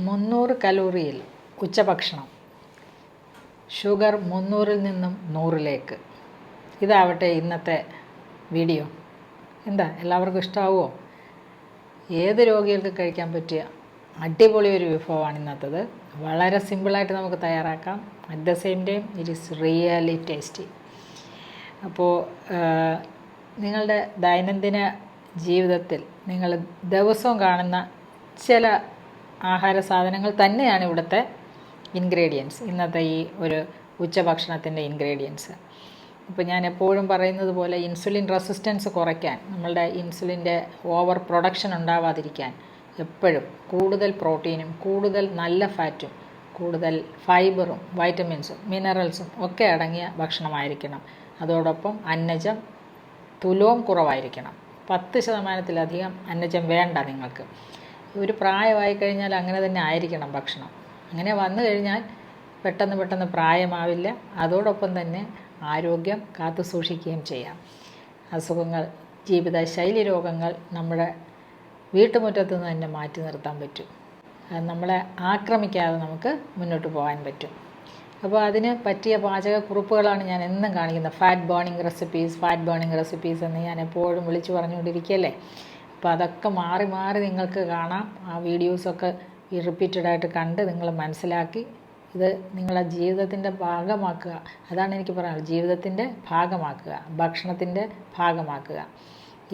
300 കലോറിയിൽ ഉച്ചഭക്ഷണം. ഷുഗർ 300-ൽ നിന്നും 100-ലേക്ക്. ഇതാവട്ടെ ഇന്നത്തെ വീഡിയോ. എന്താ എല്ലാവർക്കും ഇഷ്ടമാവുമോ? ഏത് രോഗികൾക്ക് കഴിക്കാൻ പറ്റിയ അടിപൊളി ഒരു വിഭവമാണ് ഇന്നത്തേത്. വളരെ സിമ്പിളായിട്ട് നമുക്ക് തയ്യാറാക്കാം. At the same time it is really tasty. അപ്പോൾ നിങ്ങളുടെ ദൈനംദിന ജീവിതത്തിൽ നിങ്ങൾ ദിവസവും കാണുന്ന ചില ആഹാര സാധനങ്ങൾ തന്നെയാണ് ഇവിടുത്തെ ഇൻഗ്രീഡിയൻസ്, ഇന്നത്തെ ഈ ഒരു ഉച്ചഭക്ഷണത്തിൻ്റെ ഇൻഗ്രീഡിയൻസ്. ഇപ്പോൾ ഞാൻ എപ്പോഴും പറയുന്നത് പോലെ ഇൻസുലിൻ റെസിസ്റ്റൻസ് കുറയ്ക്കാൻ, നമ്മളുടെ ഇൻസുലിൻ്റെ ഓവർ പ്രൊഡക്ഷൻ ഉണ്ടാവാതിരിക്കാൻ എപ്പോഴും കൂടുതൽ പ്രോട്ടീനും കൂടുതൽ നല്ല ഫാറ്റും കൂടുതൽ ഫൈബറും വൈറ്റമിൻസും മിനറൽസും ഒക്കെ അടങ്ങിയ ഭക്ഷണമായിരിക്കണം. അതോടൊപ്പം അന്നജം തുലവും കുറവായിരിക്കണം. 10%-ലധികം അന്നജം വേണ്ട നിങ്ങൾക്ക്. ഒരു പ്രായമായി കഴിഞ്ഞാൽ അങ്ങനെ തന്നെ ആയിരിക്കണം ഭക്ഷണം. അങ്ങനെ വന്നു കഴിഞ്ഞാൽ പെട്ടെന്ന് പ്രായമാവില്ല. അതോടൊപ്പം തന്നെ ആരോഗ്യം കാത്തു സൂക്ഷിക്കുകയും ചെയ്യാം. അസുഖങ്ങൾ, ജീവിതശൈലി രോഗങ്ങൾ നമ്മുടെ വീട്ടുമുറ്റത്ത് നിന്ന് തന്നെ മാറ്റി നിർത്താൻ പറ്റും. അത് നമ്മളെ ആക്രമിക്കാതെ നമുക്ക് മുന്നോട്ട് പോകാൻ പറ്റും. അപ്പോൾ അതിന് പറ്റിയ പാചകക്കുറിപ്പുകളാണ് ഞാൻ എന്നും കാണിക്കുന്നത്. ഫാറ്റ് ബേണിംഗ് റെസിപ്പീസ് എന്ന് ഞാൻ എപ്പോഴും വിളിച്ചു പറഞ്ഞുകൊണ്ടിരിക്കുകയല്ലേ. അപ്പോൾ അതൊക്കെ മാറി നിങ്ങൾക്ക് കാണാം. ആ വീഡിയോസൊക്കെ ഈ റിപ്പീറ്റഡായിട്ട് കണ്ട് നിങ്ങൾ മനസ്സിലാക്കി ഇത് നിങ്ങളുടെ ജീവിതത്തിൻ്റെ ഭാഗമാക്കുക. അതാണ് എനിക്ക് പറയാനുള്ളത്. ജീവിതത്തിൻ്റെ ഭാഗമാക്കുക, ഭക്ഷണത്തിൻ്റെ ഭാഗമാക്കുക.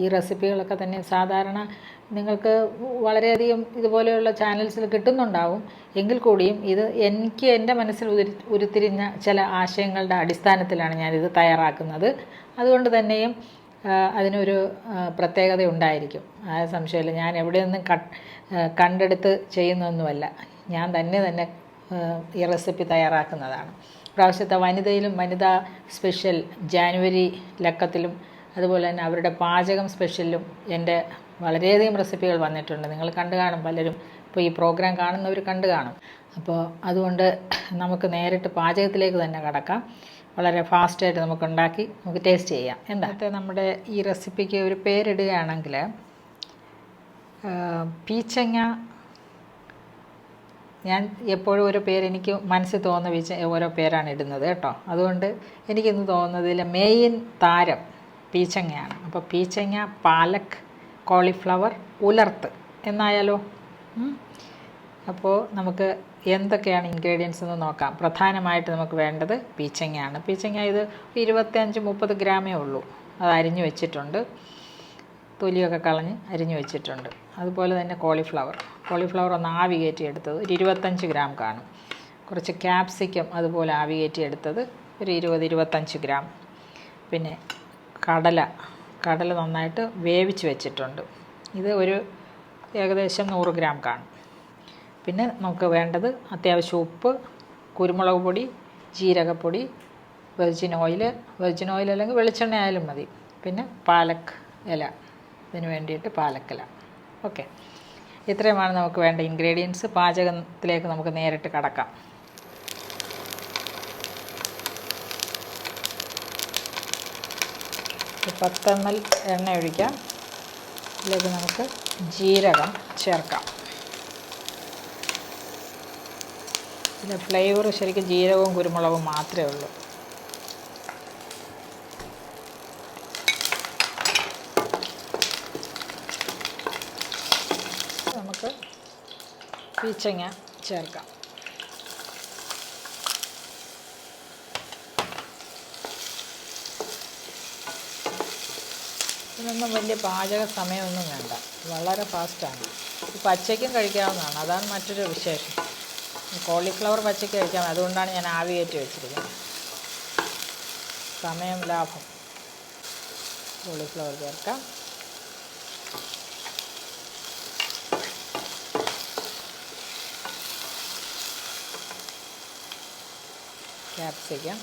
ഈ റെസിപ്പികളൊക്കെ തന്നെ സാധാരണ നിങ്ങൾക്ക് വളരെയധികം ഇതുപോലെയുള്ള ചാനൽസിൽ കിട്ടുന്നുണ്ടാവും. എങ്കിൽ കൂടിയും ഇത് എനിക്ക് എൻ്റെ മനസ്സിൽ ഉരുത്തിരിഞ്ഞ ചില ആശയങ്ങളുടെ അടിസ്ഥാനത്തിലാണ് ഞാനിത് തയ്യാറാക്കുന്നത്. അതുകൊണ്ട് തന്നെയും അതിനൊരു പ്രത്യേകത ഉണ്ടായിരിക്കും. ആ സംശയമില്ല. ഞാൻ എവിടെയൊന്നും കണ്ടെടുത്ത് ചെയ്യുന്നൊന്നുമല്ല. ഞാൻ തന്നെ ഈ റെസിപ്പി തയ്യാറാക്കുന്നതാണ്. പ്രാവശ്യത്തെ വനിതാ സ്പെഷ്യൽ ജാനുവരി ലക്കത്തിലും അതുപോലെ തന്നെ അവരുടെ പാചകം സ്പെഷ്യലിലും എൻ്റെ വളരെയധികം റെസിപ്പികൾ വന്നിട്ടുണ്ട്. നിങ്ങൾ കണ്ടു കാണും, പലരും ഇപ്പോൾ ഈ പ്രോഗ്രാം കാണുന്നവർ കണ്ടു കാണും. അപ്പോൾ അതുകൊണ്ട് നമുക്ക് നേരിട്ട് പാചകത്തിലേക്ക് തന്നെ കടക്കാം. വളരെ ഫാസ്റ്റായിട്ട് നമുക്ക് ടേസ്റ്റ് ചെയ്യാം. എന്താ നമ്മുടെ ഈ റെസിപ്പിക്ക് ഒരു പേരിടുകയാണെങ്കിൽ പീച്ചങ്ങ, ഞാൻ എപ്പോഴും ഓരോ പേര് എനിക്ക് മനസ്സിൽ തോന്നുന്ന ഓരോ പേരാണ് ഇടുന്നത് കേട്ടോ. അതുകൊണ്ട് എനിക്കിന്ന് തോന്നുന്നതിൽ മെയിൻ താരം പീച്ചങ്ങയാണ്. അപ്പോൾ പീച്ചങ്ങ, പാലക്, കോളിഫ്ലവർ, ഉലർത്ത് എന്നായാലോ. അപ്പോൾ നമുക്ക് എന്തൊക്കെയാണ് ഇൻഗ്രീഡിയൻസ് എന്ന് നോക്കാം. പ്രധാനമായിട്ട് നമുക്ക് വേണ്ടത് പീച്ചങ്ങയാണ്. പീച്ചങ്ങ ഇത് 25-30 ഗ്രാമേ ഉള്ളൂ. അത് അരിഞ്ഞു വെച്ചിട്ടുണ്ട്, തൊലിയൊക്കെ കളഞ്ഞ് അരിഞ്ഞു വെച്ചിട്ടുണ്ട്. അതുപോലെ തന്നെ കോളിഫ്ലവർ ഒന്ന് ആവി കയറ്റി എടുത്തത് ഒരു 25 ഗ്രാം കാണും. കുറച്ച് ക്യാപ്സിക്കം അതുപോലെ ആവി കയറ്റി എടുത്തത് ഒരു 20-25 ഗ്രാം. പിന്നെ കടല നന്നായിട്ട് വേവിച്ച് വെച്ചിട്ടുണ്ട്. ഇത് ഒരു ഏകദേശം 100 ഗ്രാം കാണും. പിന്നെ നമുക്ക് വേണ്ടത് അത്യാവശ്യം ഉപ്പ്, കുരുമുളക് പൊടി, ജീരകപ്പൊടി, വെർജിൻ ഓയിൽ അല്ലെങ്കിൽ വെളിച്ചെണ്ണ ആയാലും മതി. പിന്നെ പാലക് ഇല, ഇതിന് വേണ്ടിയിട്ട് പാലക് ഇല. ഓക്കെ, ഇത്രയുമാണ് നമുക്ക് വേണ്ട ഇൻഗ്രീഡിയൻസ്. പാചകത്തിലേക്ക് നമുക്ക് നേരിട്ട് കടക്കാം. ഒരു 10 ml എണ്ണ ഒഴിക്കാം. ഇതിലേക്ക് നമുക്ക് ജീരകം ചേർക്കാം. ഇതിൻ്റെ ഫ്ലേവർ ശരിക്കും ജീരകവും കുരുമുളകും മാത്രമേ ഉള്ളൂ. നമുക്ക് പീച്ചങ്ങ ചേർക്കാം. ഇതിനൊന്നും വലിയ പാചക സമയമൊന്നും വേണ്ട, വളരെ ഫാസ്റ്റാണ്. പച്ചയ്ക്കും കഴിക്കാവുന്നതാണ്, അതാണ് മറ്റൊരു വിശേഷം. കോളിഫ്ലവർ പച്ചയ്ക്ക് കഴിക്കാം, അതുകൊണ്ടാണ് ഞാൻ ആവി കയറ്റി വെച്ചിരിക്കുന്നത്. സമയം ലാഭം. കോളിഫ്ലവർ ചേർക്കാം. ക്യാപ്സിക്കം,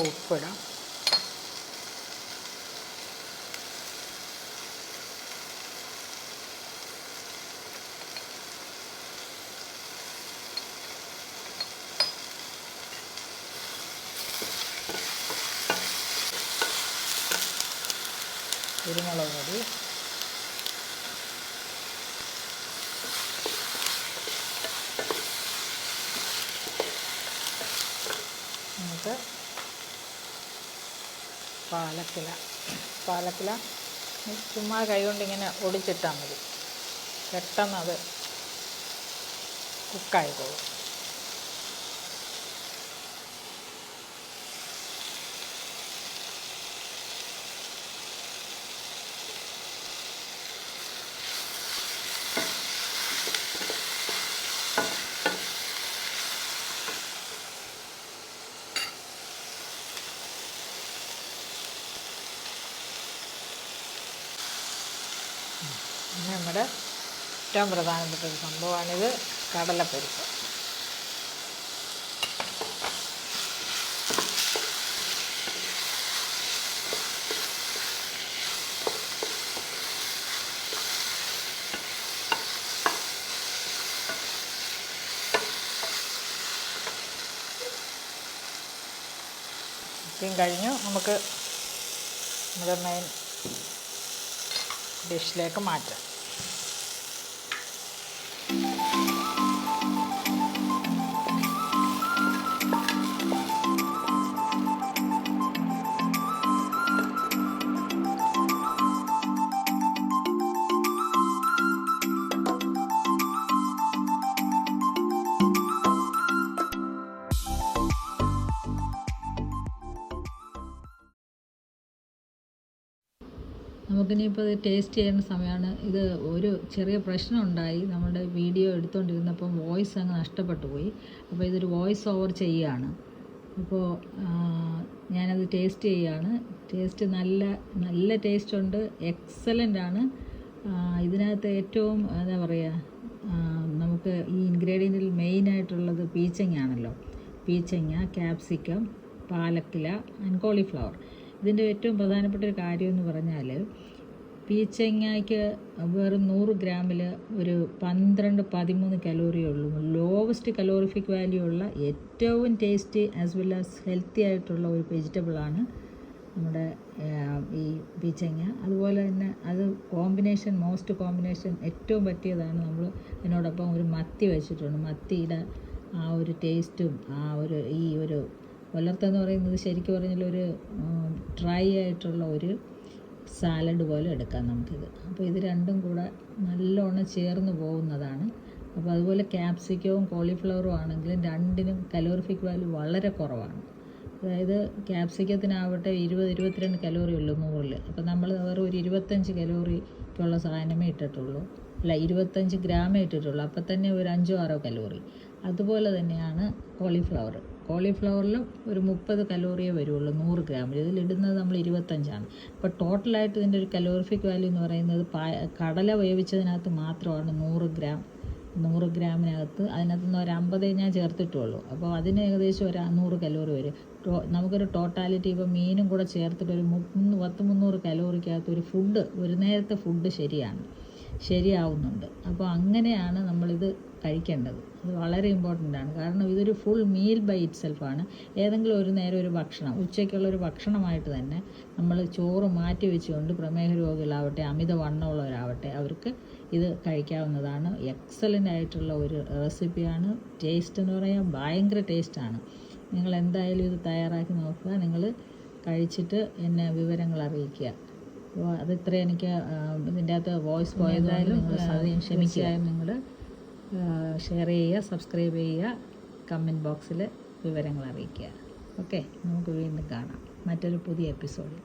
ഉപ്പിടാം. കുരുമുളക് പൊടി, നമുക്ക് പാലക്കില ചുമ്മാ കൈകൊണ്ട് ഇങ്ങനെ ഒടിച്ചിട്ടാൽ മതി, പെട്ടെന്ന് അത് കുക്കായിക്കോളും. പിന്നെ നമ്മുടെ ഏറ്റവും പ്രധാനപ്പെട്ട ഒരു സംഭവമാണിത്, കടലപ്പരിപ്പ്. ഇത്രയും കഴിഞ്ഞു. നമുക്ക് നമ്മുടെ മെയിൻ ഡിഷിലേക്ക് മാറ്റാം. നമുക്കിനിയിപ്പോൾ ഇത് ടേസ്റ്റ് ചെയ്യുന്ന സമയമാണ്. ഇത് ഒരു ചെറിയ പ്രശ്നം ഉണ്ടായി, നമ്മുടെ വീഡിയോ എടുത്തുകൊണ്ടിരുന്നപ്പം വോയിസ് അങ്ങ് നഷ്ടപ്പെട്ടു പോയി. അപ്പോൾ ഇതൊരു വോയിസ് ഓവർ ചെയ്യുകയാണ്. അപ്പോൾ ഞാനത് ടേസ്റ്റ് ചെയ്യുകയാണ്. ടേസ്റ്റ് നല്ല ടേസ്റ്റ് ഉണ്ട്, എക്സലൻ്റ് ആണ്. ഇതിനകത്ത് ഏറ്റവും എന്താ പറയുക, നമുക്ക് ഈ ഇൻഗ്രീഡിയൻറ്റിൽ മെയിനായിട്ടുള്ളത് പീച്ചങ്ങയാണല്ലോ. പീച്ചങ്ങ, ക്യാപ്സിക്കം, പാലക്കില ആൻഡ് കോളിഫ്ലവർ. ഇതിൻ്റെ ഏറ്റവും പ്രധാനപ്പെട്ട ഒരു കാര്യം എന്ന് പറഞ്ഞാൽ, പീച്ചങ്ങയ്ക്ക് വെറും 100 ഗ്രാമിൽ ഒരു 12-13 കലോറിയേ ഉള്ളൂ. ലോവസ്റ്റ് കലോറിഫിക് വാല്യൂ ഉള്ള ഏറ്റവും tasty as well as healthy ആയിട്ടുള്ള ഒരു വെജിറ്റബിളാണ് നമ്മുടെ ഈ പീച്ചങ്ങ. അതുപോലെ തന്നെ അത് മോസ്റ്റ് കോമ്പിനേഷൻ ഏറ്റവും പറ്റിയതാണ്. നമ്മൾ ഇതിനോടൊപ്പം ഒരു മത്തി വെച്ചിട്ടുണ്ട്. മത്തിയുടെ ആ ഒരു ടേസ്റ്റും ഈ ഒരു ഒലർത്തെന്ന് പറയുന്നത് ശരിക്കും പറഞ്ഞാൽ ഒരു ഡ്രൈ ആയിട്ടുള്ള ഒരു സാലഡ് പോലെ എടുക്കാം നമുക്കിത്. അപ്പോൾ ഇത് രണ്ടും കൂടെ നല്ലോണം ചേർന്ന് പോകുന്നതാണ്. അപ്പോൾ അതുപോലെ ക്യാപ്സിക്കവും കോളിഫ്ലവറും ആണെങ്കിലും രണ്ടിനും കലോറിഫിക് വാല്യൂ വളരെ കുറവാണ്. അതായത് ക്യാപ്സിക്കത്തിനാവട്ടെ 20-22 കലോറി ഉള്ളൂ 100-ൽ. അപ്പോൾ നമ്മൾ വേറെ ഒരു 25 കലോറിക്കുള്ള സാധനമേ ഇട്ടിട്ടുള്ളൂ, അല്ല 25 ഗ്രാമേ ഇട്ടിട്ടുള്ളൂ. അപ്പോൾ തന്നെ ഒരു 5-6 കലോറി. അതുപോലെ തന്നെയാണ് കോളിഫ്ലവറിലും ഒരു 30 കലോറിയേ വരുള്ളൂ 100 ഗ്രാമിൽ. ഇതിലിടുന്നത് നമ്മൾ 25ആണ്. അപ്പോൾ ടോട്ടലായിട്ട് ഇതിൻ്റെ ഒരു കലോറിഫിക് വാല്യൂ എന്ന് പറയുന്നത് കടല വേവിച്ചതിനകത്ത് മാത്രമാണ് 100 ഗ്രാമിനകത്ത് അതിനകത്ത് നിന്ന് ഒരു 50 ഞാൻ ചേർത്തിട്ടുള്ളൂ. അപ്പോൾ അതിന് ഏകദേശം ഒരു 100 കലോറി വരും. നമുക്കൊരു ടോട്ടാലിറ്റി ഇപ്പോൾ മീനും കൂടെ ചേർത്തിട്ട് ഒരു 300 കലോറിക്കകത്ത് ഒരു നേരത്തെ ഫുഡ് ശരിയാവുന്നുണ്ട്. അപ്പോൾ അങ്ങനെയാണ് നമ്മളിത് കഴിക്കേണ്ടത്. അത് വളരെ ഇമ്പോർട്ടൻ്റ് ആണ്. കാരണം ഇതൊരു ഫുൾ മീൽ ബൈ ഇറ്റ് സെൽഫാണ്. ഏതെങ്കിലും ഒരു നേരം ഒരു ഭക്ഷണം, ഉച്ചയ്ക്കുള്ളൊരു ഭക്ഷണമായിട്ട് തന്നെ നമ്മൾ ചോറ് മാറ്റി വെച്ചുകൊണ്ട് പ്രമേഹ രോഗികളാവട്ടെ അമിതവണ്ണമുള്ളവരാവട്ടെ അവർക്ക് ഇത് കഴിക്കാവുന്നതാണ്. എക്സലൻ്റ് ആയിട്ടുള്ള ഒരു റെസിപ്പിയാണ്. ടേസ്റ്റ് എന്ന് പറയാൻ ഭയങ്കര ടേസ്റ്റാണ്. നിങ്ങൾ എന്തായാലും ഇത് തയ്യാറാക്കി നോക്കുക. നിങ്ങൾ കഴിച്ചിട്ട് എന്നെ വിവരങ്ങൾ അറിയിക്കുക. അപ്പോൾ അതിത്ര എനിക്ക് ഇതിൻ്റെ അകത്ത് വോയിസ് പോയതായാലും നിങ്ങൾ ക്ഷമിക്കുക. നിങ്ങൾ ഷെയർ ചെയ്യുക, സബ്സ്ക്രൈബ് ചെയ്യുക, കമൻറ്റ് ബോക്സിൽ വിവരങ്ങൾ അറിയിക്കുക. ഓക്കെ, നമുക്ക് വീണ്ടും കാണാം മറ്റൊരു പുതിയ എപ്പിസോഡിൽ.